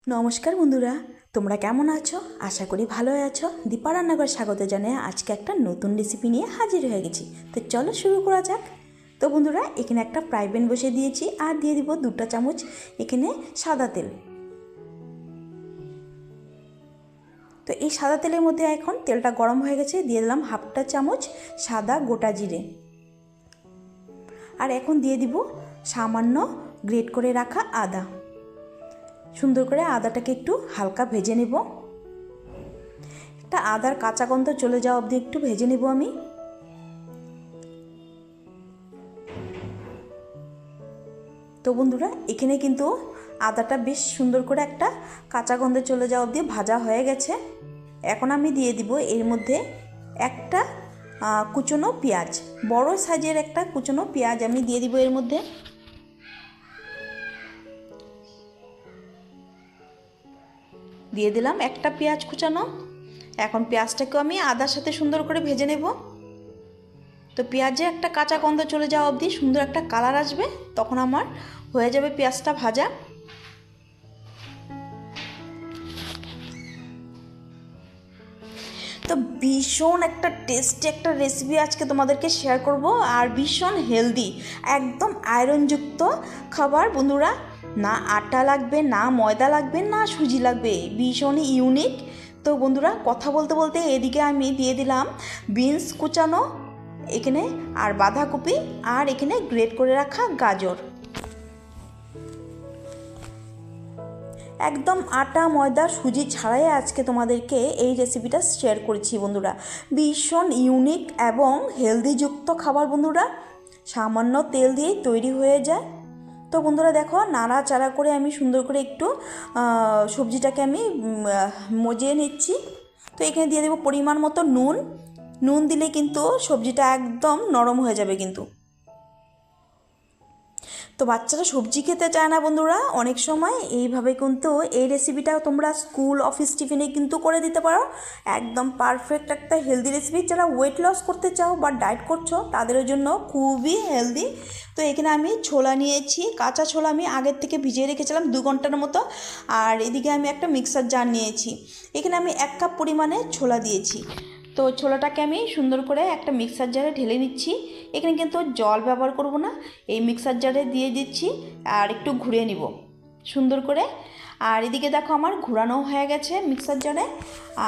নমস্কার বন্ধুরা, তোমরা কেমন আছো? আশা করি ভালো আছো। দীপা রান্নাঘর স্বাগত জানিয়ে আজকে একটা নতুন রেসিপি নিয়ে হাজির হয়ে গেছি। তো চলো শুরু করা যাক। তো বন্ধুরা, এখানে একটা ফ্রাই প্যান বসিয়ে দিয়েছি আর দিয়ে দিব 2 চামচ এখানে সাদা তেল। তো এই সাদা তেলের মধ্যে এখন তেলটা গরম হয়ে গেছে, দিয়ে দিলাম 1/2 চামচ সাদা গোটা জিরে। আর এখন দিয়ে দিব সামান্য গ্রেট করে রাখা আদা। সুন্দর করে আদাটাকে একটু হালকা ভেজে নেব। একটা আদার কাঁচা গন্ধ চলে যাওয়া অবধি একটু ভেজে নেব আমি। তো বন্ধুরা, এখানে কিন্তু আদাটা বেশ সুন্দর করে একটা কাঁচা গন্ধ চলে যাওয়া অবধি ভাজা হয়ে গেছে। এখন আমি দিয়ে দিব এর মধ্যে একটা কুচনো পেঁয়াজ, বড় সাইজের একটা কুচনো পেঁয়াজ আমি দিয়ে দিব এর মধ্যে। দিয়ে দিলাম একটা পেঁয়াজ কুচানো। এখন পেঁয়াজটাকেও আমি আদার সাথে সুন্দর করে ভেজে নেব। তো পেঁয়াজে একটা কাঁচা গন্ধ চলে যাওয়া অবধি সুন্দর একটা কালার আসবে, তখন আমার হয়ে যাবে পেঁয়াজটা ভাজা। তো ভীষণ একটা টেস্টি একটা রেসিপি আজকে তোমাদেরকে শেয়ার করব, আর ভীষণ হেলদি, একদম আয়রনযুক্ত খাবার বন্ধুরা। না আটা লাগবে, না ময়দা লাগবে, না সুজি লাগবে, ভীষণই ইউনিক। তো বন্ধুরা, কথা বলতে বলতে এদিকে আমি দিয়ে দিলাম বিনস কুচানো এখানে, আর বাঁধাকপি, আর এখানে গ্রেট করে রাখা গাজর। একদম আটা ময়দা সুজি ছাড়াই আজকে তোমাদেরকে এই রেসিপিটা শেয়ার করেছি বন্ধুরা। ভীষণ ইউনিক এবং হেলদিযুক্ত খাবার বন্ধুরা, সামান্য তেল দিয়েই তৈরি হয়ে যায়। তো বন্ধুরা দেখো, নাড়াচাড়া করে আমি সুন্দর করে একটু সবজিটাকে আমি মজিয়ে নিচ্ছি। তো এখানে দিয়ে দেবো পরিমাণ মতো নুন। নুন দিলে কিন্তু সবজিটা একদম নরম হয়ে যাবে কিন্তু। তো বাচ্চারা সবজি খেতে চায় না বন্ধুরা, অনেক সময় এইভাবে কিন্তু এই রেসিপিটা তোমরা স্কুল অফিস টিফিনে কিন্তু করে দিতে পারো। একদম পারফেক্ট একটা হেলদি রেসিপি। যারা ওয়েট লস করতে চাও বা ডায়েট করছো তাদের জন্য খুবই হেলদি। তো এখানে আমি ছোলা নিয়েছি, কাঁচা ছোলা আমি আগের থেকে ভিজিয়ে রেখেছিলাম 2 ঘন্টার মতো। আর এদিকে আমি একটা মিক্সার জার নিয়েছি, এখানে আমি 1 কাপ পরিমাণে ছোলা দিয়েছি। তো ছোলাটাকে আমি সুন্দর করে একটা মিক্সার জারে ঢেলে নিচ্ছি। এখানে কিন্তু জল ব্যবহার করব না, এই মিক্সার জারে দিয়ে দিচ্ছি আর একটু ঘুরিয়ে নিব সুন্দর করে। আর এদিকে দেখো আমার ঘোরানো হয়ে গেছে মিক্সার জারে।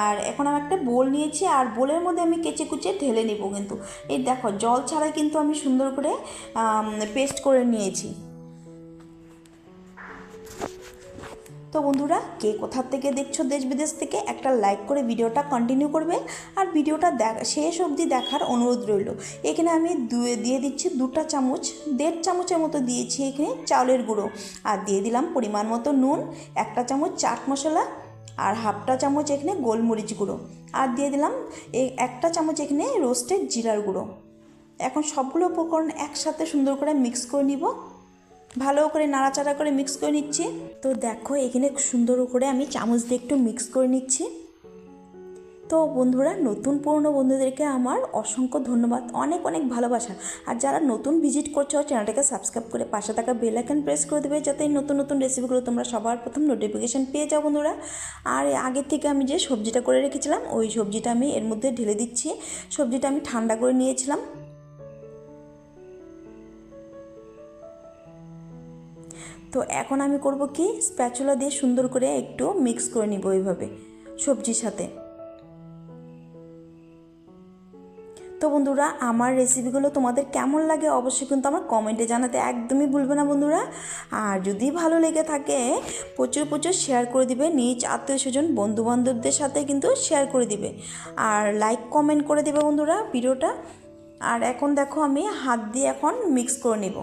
আর এখন আমি একটা বোল নিয়েছি, আর বোলের মধ্যে আমি কেচে কুচে ঢেলে নিব কিন্তু। এই দেখো, জল ছাড়াই কিন্তু আমি সুন্দর করে পেস্ট করে নিয়েছি। তো বন্ধুরা, কে কোথার থেকে দেখছো দেশ বিদেশ থেকে, একটা লাইক করে ভিডিওটা কন্টিনিউ করবে, আর ভিডিওটা শেষ অবধি দেখার অনুরোধ রইল। এখানে আমি দিয়ে দিচ্ছি 2 চামচ, 1.5 চামচের মতো দিয়েছি এখানে চাউলের গুঁড়ো, আর দিয়ে দিলাম পরিমাণ মতো নুন, 1 চামচ চাট মশলা, আর 1/2 চামচ এখানে গোলমরিচ গুঁড়ো, আর দিয়ে দিলাম 1 চামচ এখানে রোস্টেড জিরার গুঁড়ো। এখন সবগুলো উপকরণ একসাথে সুন্দর করে মিক্স করে নিব, ভালো করে নাড়াচাড়া করে মিক্স করে নিচ্ছি। তো দেখো, এখানে সুন্দর করে আমি চামচ দিয়ে একটু মিক্স করে নিচ্ছি। তো বন্ধুরা, নতুন পুরনো বন্ধুদেরকে আমার অসংখ্য ধন্যবাদ, অনেক অনেক ভালোবাসা। আর যারা নতুন ভিজিট করছো, চ্যানেলটাকে সাবস্ক্রাইব করে পাশে থাকা বেল আইকন প্রেস করে দেবে, যাতে এই নতুন নতুন রেসিপিগুলো তোমরা সবার প্রথম নোটিফিকেশান পেয়ে যাও বন্ধুরা। আর আগের থেকে আমি যে সবজিটা করে রেখেছিলাম, ওই সবজিটা আমি এর মধ্যে ঢেলে দিচ্ছি। সবজিটা আমি ঠান্ডা করে নিয়েছিলাম। তো এখন আমি করব কি, স্প্যাচুলা দিয়ে সুন্দর করে একটু মিক্স করে নিব এইভাবে সবজির সাথে। তো বন্ধুরা, আমার রেসিপিগুলো তোমাদের কেমন লাগে অবশ্যই কিন্তু আমার কমেন্টে জানাতে একদমই ভুলবে না বন্ধুরা। আর যদি ভালো লেগে থাকে প্রচুর প্রচুর শেয়ার করে দিবে, নিজ আত্মীয় স্বজন বন্ধুবান্ধবদের সাথে কিন্তু শেয়ার করে দিবে, আর লাইক কমেন্ট করে দেবে বন্ধুরা ভিডিওটা। আর এখন দেখো, আমি হাত দিয়ে এখন মিক্স করে নেব।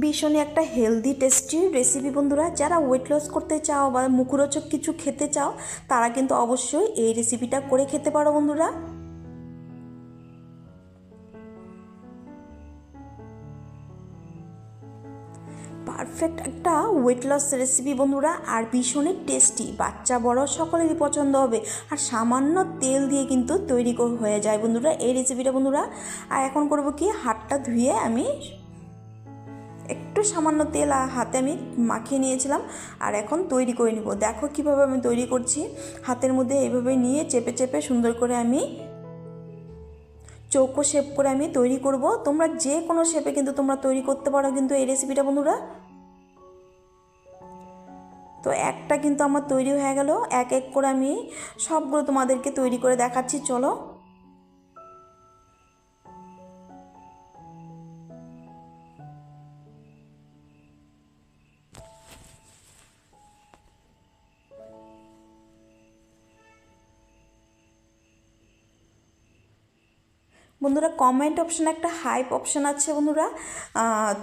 ভীষণই একটা হেলদি টেস্টি রেসিপি বন্ধুরা। যারা ওয়েট লস করতে চাও বা মুখরোচক কিছু খেতে চাও, তারা কিন্তু অবশ্যই এই রেসিপিটা করে খেতে পারো বন্ধুরা। পারফেক্ট একটা ওয়েট লস রেসিপি বন্ধুরা, আর ভীষণই টেস্টি, বাচ্চা বড় সকলেরই পছন্দ হবে। আর সামান্য তেল দিয়ে কিন্তু তৈরি হয়ে যায় বন্ধুরা এই রেসিপিটা বন্ধুরা। আর এখন করব কি, হাতটা ধুয়ে আমি একটু সামান্য তেল হাতে আমি মাখিয়ে নিয়েছিলাম, আর এখন তৈরি করে নিব। দেখো কিভাবে আমি তৈরি করছি। হাতের মধ্যে এইভাবে নিয়ে চেপে চেপে সুন্দর করে আমি চৌকো শেপ করে আমি তৈরি করব। তোমরা যে কোনো শেপে কিন্তু তোমরা তৈরি করতে পারো কিন্তু এই রেসিপিটা বন্ধুরা। তো একটা কিন্তু আমার তৈরি হয়ে গেল, এক এক করে আমি সবগুলো তোমাদেরকে তৈরি করে দেখাচ্ছি, চলো। বন্ধুরা কমেন্ট অপশানে একটা হাইপ অপশান আছে বন্ধুরা,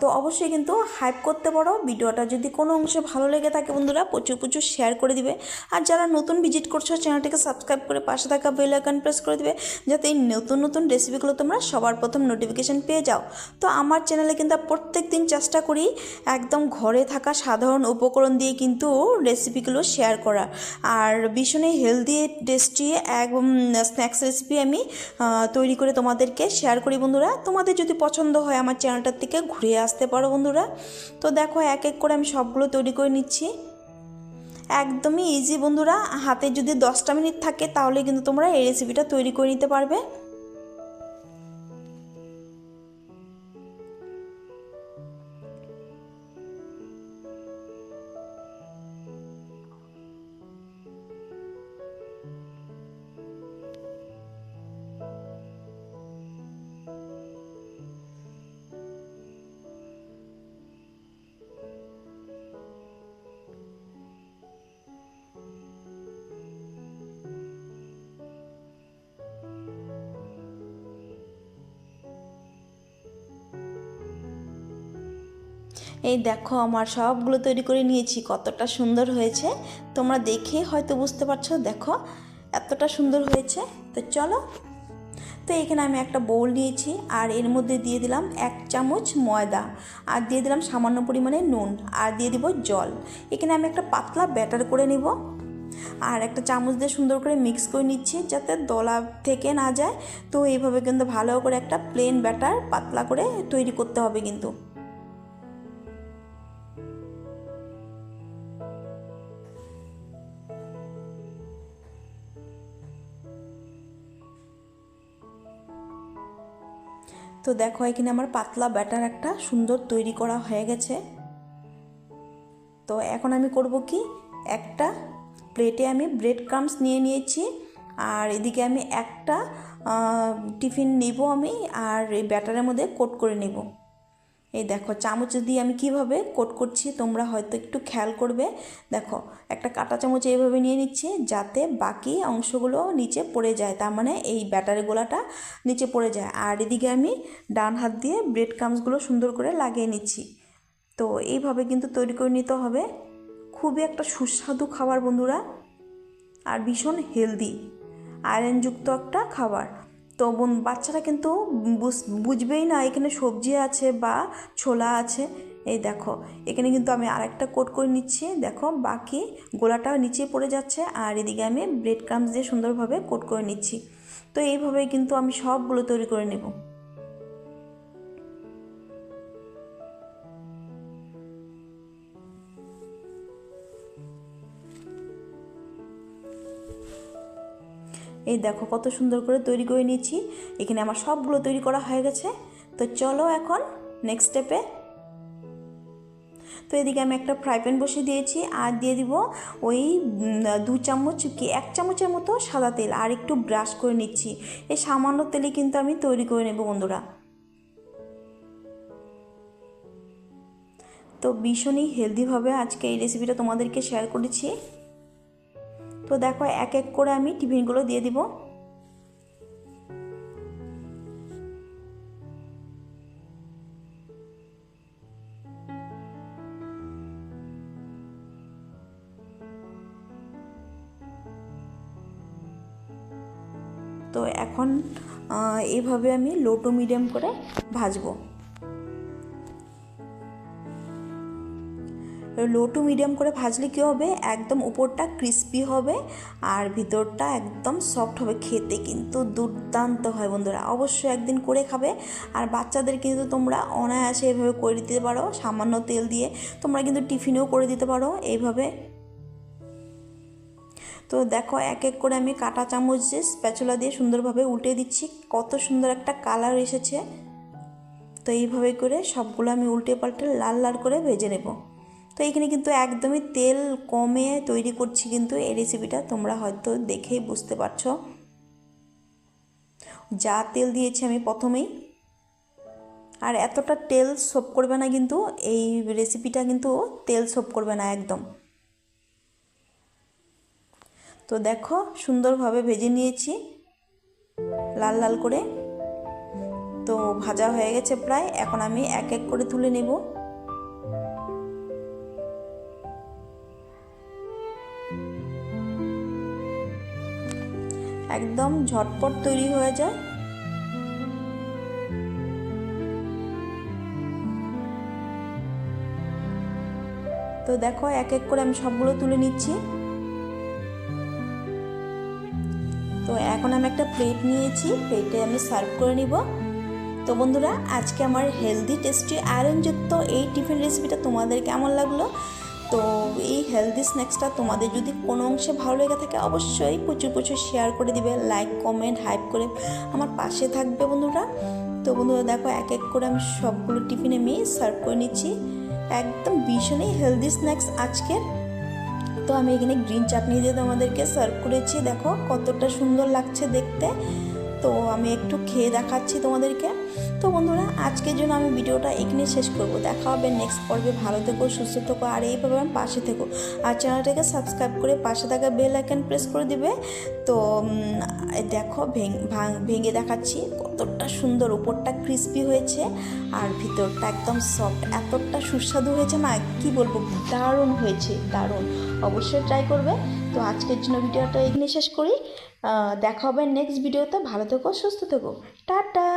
তো অবশ্যই কিন্তু হাইপ করতে পারো। ভিডিওটা যদি কোনো অংশে ভালো লেগে থাকে বন্ধুরা প্রচুর প্রচুর শেয়ার করে দিবে। আর যারা নতুন ভিজিট করছো চ্যানেলটিকে সাবস্ক্রাইব করে পাশে থাকা বেল আইকন প্রেস করে দিবে, যাতে এই নতুন নতুন রেসিপিগুলো তোমরা সবার প্রথম নোটিফিকেশান পেয়ে যাও। তো আমার চ্যানেলে কিন্তু প্রত্যেক দিন চেষ্টা করি একদম ঘরে থাকা সাধারণ উপকরণ দিয়ে কিন্তু রেসিপিগুলো শেয়ার করা। আর ভীষণই হেলদি টেস্টি এক স্ন্যাক্স রেসিপি আমি তৈরি করে তোমাদেরকে শেয়ার করি বন্ধুরা। তোমাদের যদি পছন্দ হয় আমার চ্যানেলটার থেকে ঘুরে আসতে পারো বন্ধুরা। তো দেখো এক এক করে আমি সবগুলো তৈরি করে নিচ্ছি, একদমই ইজি বন্ধুরা। হাতে যদি 10টা মিনিট থাকে তাহলে কিন্তু তোমরা এই রেসিপিটা তৈরি করে নিতে পারবে। এই দেখো আমার সবগুলো তৈরি করে নিয়েছি, কতটা সুন্দর হয়েছে তোমরা দেখে হয়তো বুঝতে পারছো। দেখো এতটা সুন্দর হয়েছে। তো চলো, তো এখানে আমি একটা বোল নিয়েছি, আর এর মধ্যে দিয়ে দিলাম 1 চামচ ময়দা, আর দিয়ে দিলাম সামান্য পরিমাণে নুন, আর দিয়ে দিব জল। এখানে আমি একটা পাতলা ব্যাটার করে নিব, আর একটা চামচ দিয়ে সুন্দর করে মিক্স করে নিচ্ছি যাতে দলা থেকে না যায়। তো এইভাবে কিন্তু ভালো করে একটা প্লেন ব্যাটার পাতলা করে তৈরি করতে হবে কিন্তু। তো দেখো এখানে আমার পাতলা ব্যাটার একটা সুন্দর তৈরি করা হয়ে গেছে। তো এখন আমি করব কি, একটা প্লেটে আমি ব্রেড ক্রাম্বস নিয়ে নিয়েছি, আর এদিকে আমি একটা টিফিন নিব আমি, আর এই ব্যাটারের মধ্যে কোট করে নেব। এই দেখো চামচ দিয়ে আমি কিভাবে কোট করছি তোমরা হয়তো একটু খেয়াল করবে। দেখো একটা কাঁটা চামচ এইভাবে নিয়ে নিচ্ছি যাতে বাকি অংশগুলো নিচে পড়ে যায়, তার মানে এই ব্যাটারের গোলাটা নিচে পড়ে যায়। আর এদিকে আমি ডান হাত দিয়ে ব্রেড ক্রাম্বসগুলো সুন্দর করে লাগিয়ে নিচ্ছি। তো এইভাবে কিন্তু তৈরি করে নিতে হবে। খুবই একটা সুস্বাদু খাবার বন্ধুরা, আর ভীষণ হেলদি আয়রনযুক্ত একটা খাবার। তো বাচ্চারা কিন্তু বুঝবেই না এখানে সবজি আছে বা ছোলা আছে। এই দেখো এখানে কিন্তু আমি আরেকটা কোট করে নিচ্ছি, দেখো বাকি গোলাটা নিচে পড়ে যাচ্ছে, আর এদিকে আমি ব্রেড ক্রাম্বস দিয়ে সুন্দরভাবে কোট করে নিচ্ছি। তো এইভাবেই কিন্তু আমি সবগুলো তৈরি করে নেব। এই দেখো কত সুন্দর করে তৈরি করে নিয়েছি। এখানে আমার সবগুলো তৈরি করা হয়ে গেছে। তো চলো এখন নেক্সট স্টেপে। তো এদিকে আমি একটা ফ্রাই প্যান বসিয়ে দিয়েছি, আর দিয়ে দিব ওই 2 চামচ কি 1 চামচের মতো সাদা তেল, আর একটু ব্রাশ করে নিচ্ছি। এই সামান্য তেলে কিন্তু আমি তৈরি করে নেব বন্ধুরা। তো ভীষণই হেলদিভাবে আজকে এই রেসিপিটা তোমাদেরকে শেয়ার করেছি। তো দেখো এক এক করে আমি টিফিনগুলো দিয়ে দিব। তো এখন এইভাবে আমি লো টু মিডিয়াম করে ভাজবো। লো টু মিডিয়াম করে ভাজলে কী হবে, একদম উপরটা ক্রিস্পি হবে আর ভিতরটা একদম সফট হবে। খেতে কিন্তু দুর্দান্ত হয় বন্ধুরা, অবশ্যই একদিন করে খাবে। আর বাচ্চাদের কিন্তু তোমরা অনায়াসে এভাবে করে দিতে পারো, সামান্য তেল দিয়ে তোমরা কিন্তু টিফিনেও করে দিতে পারো এইভাবে। তো দেখো এক এক করে আমি কাঁটা চামচ দিয়ে স্প্যাচুলা দিয়ে সুন্দরভাবে উল্টে দিচ্ছি, কত সুন্দর একটা কালার এসেছে। তো এইভাবে করে সবগুলো আমি উল্টে পাল্টে লাল লাল করে ভেজে নেব। তো এইখানে কিন্তু একদমই তেল কমে তৈরি করছি কিন্তু এই রেসিপিটা, তোমরা হয়তো দেখেই বুঝতে পারছো। যা তেল দিয়েছি আমি প্রথমেই, আর এতটা তেল সোপ করবে না কিন্তু এই রেসিপিটা, কিন্তু তেল সোপ করবে না একদম। তো দেখো সুন্দরভাবে ভেজে নিয়েছি লাল লাল করে। তো ভাজা হয়ে গেছে প্রায়, এখন আমি এক এক করে তুলে নেব। একদম ঝটপট তৈরি হয়ে যায়। তো দেখো এক এক করে আমি সবগুলো তুলে নিচ্ছি। তো এখন আমি একটা প্লেট নিয়েছি, প্লেটে আমি সার্ভ করে নিব। তো বন্ধুরা, আজকে আমার হেলদি টেস্টি আয়রনযুক্ত এই টিফিন রেসিপিটা তোমাদের কেমন লাগলো? তো এই হেলদি স্ন্যাক্সটা তোমাদের যদি কোনো অংশে ভালো লেগে থাকে অবশ্যই প্রচুর প্রচুর শেয়ার করে দিবে, লাইক কমেন্ট হাইপ করে আমার পাশে থাকবে বন্ধুরা। তো বন্ধুরা দেখো এক এক করে আমি সবগুলো টিফিনে আমি সার্ভ করে নিচ্ছি, একদম ভীষণই হেলদি স্ন্যাক্স আজকের। তো আমি এখানে গ্রিন চাটনি দিয়ে তোমাদেরকে সার্ভ করেছি, দেখো কতটা সুন্দর লাগছে দেখতে। তো আমি একটু খেয়ে দেখাচ্ছি তোমাদেরকে। তো বন্ধুরা, আজকের জন্য আমি ভিডিওটা এখানে শেষ করব। দেখা হবে নেক্সট পর্বে। ভালো থেকো, সুস্থ থেকো, আর এইভাবে আমার পাশে থেকো। আর চ্যানেলটাকে সাবস্ক্রাইব করে পাশে থাকা বেল আইকন প্রেস করে দিবে। তো দেখো ভেঙে দেখাচ্ছি কতটা সুন্দর, উপরটা ক্রিস্পি হয়েছে আর ভিতরটা একদম সফট, এতটা সুস্বাদু হয়েছে না কি বলবো, দারুণ হয়েছে, দারুণ। অবশ্যই ট্রাই করবে। তো আজকের জন্য ভিডিওটা এখানে শেষ করি। দেখা হবে নেক্সট ভিডিওতে। ভালো থেকো, সুস্থ থেকো, টাটা।